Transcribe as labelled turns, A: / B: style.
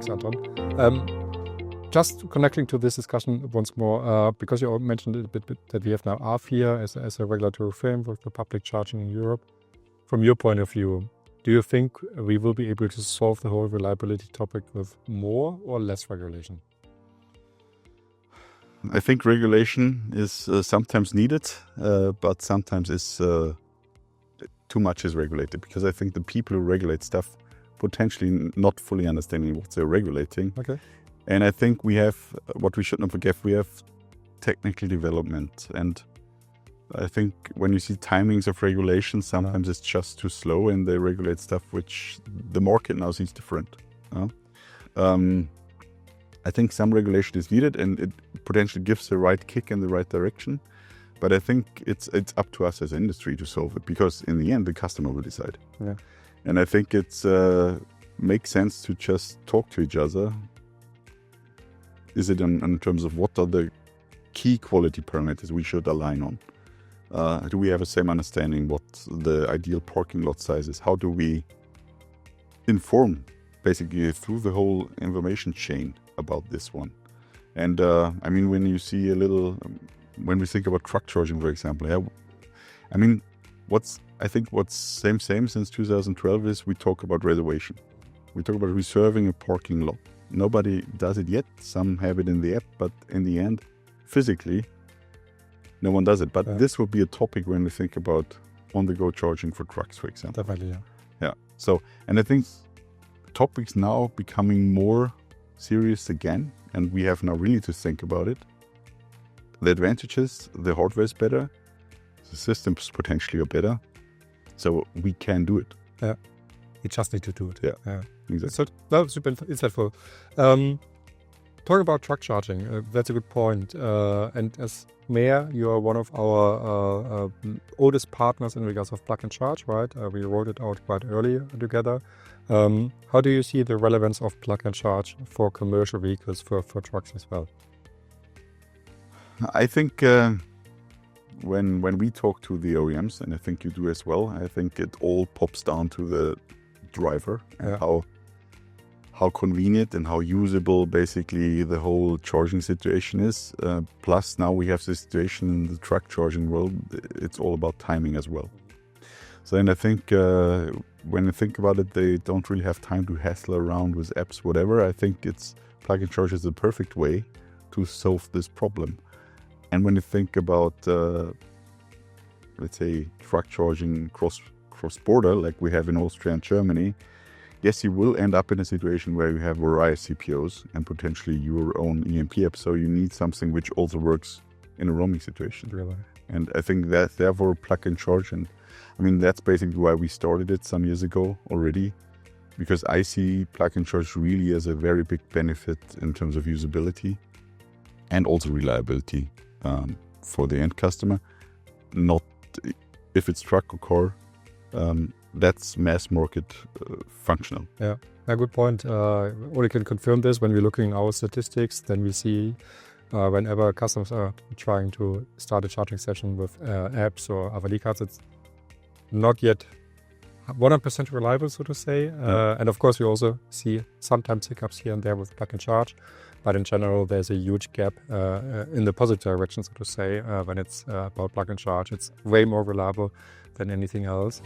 A: Thanks, Anton. Just connecting to this discussion once more, because you mentioned a bit that we have now AFIR as a regulatory framework for public charging in Europe. From your point of view, do you think we will be able to solve the whole reliability topic with more or less regulation?
B: I think regulation is sometimes needed, but sometimes is too much is regulated, because I think the people who regulate stuff potentially not fully understanding what they're regulating.
A: Okay.
B: And I think we have, what we should not forget, we have technical development. And I think when you see timings of regulation, sometimes it's just too slow and they regulate stuff which the market now sees different. I think some regulation is needed and it potentially gives the right kick in the right direction. But I think it's up to us as an industry to solve it, because in the end, the customer will decide.
A: Yeah.
B: And I think it makes sense to just talk to each other. Is it in terms of what are the key quality parameters we should align on? Do we have the same understanding what the ideal parking lot size is? How do we inform basically through the whole information chain about this one? And I mean, when you see when we think about truck charging, for example, I mean, what's same since 2012 is we talk about reservation. We talk about reserving a parking lot. Nobody does it yet. Some have it in the app, but in the end, physically, no one does it. But this will be a topic when we think about on-the-go charging for trucks, for example.
A: Definitely, yeah.
B: Yeah. So, and I think topics now becoming more serious again, and we have now really to think about it. The advantages, the hardware is better, the systems potentially are better, so we can do it.
A: Yeah. You just need to do it.
B: Yeah. Exactly.
A: So that was super insightful. Talking about truck charging, that's a good point. And as Mayor, you are one of our oldest partners in regards of Plug&Charge, right? We rolled it out quite early together. How do you see the relevance of Plug&Charge for commercial vehicles, for trucks as well?
B: I think when we talk to the OEMs, and I think you do as well, I think it all pops down to the driver and how convenient and how usable basically the whole charging situation is. Plus now we have the situation in the truck charging world, it's all about timing as well. So, and I think when you think about it, they don't really have time to hassle around with apps, whatever. I think Plug&Charge is the perfect way to solve this problem. And when you think about, let's say, truck charging cross-border, like we have in Austria and Germany, yes, you will end up in a situation where you have various CPOs and potentially your own EMP app. So you need something which also works in a roaming situation.
A: Really?
B: And I think that therefore Plug&Charge, and I mean, that's basically why we started it some years ago already, because I see Plug&Charge really as a very big benefit in terms of usability and also reliability for the end customer. Not if it's truck or car, that's mass market functional.
A: Yeah, a good point. Only can confirm this when we're looking at our statistics. Then we see whenever customers are trying to start a charging session with apps or AVD cards, it's not yet 100% reliable, so to say. And of course, we also see sometimes hiccups here and there with Plug&Charge. But in general, there's a huge gap in the positive direction, so to say, when it's about Plug&Charge. It's way more reliable than anything else.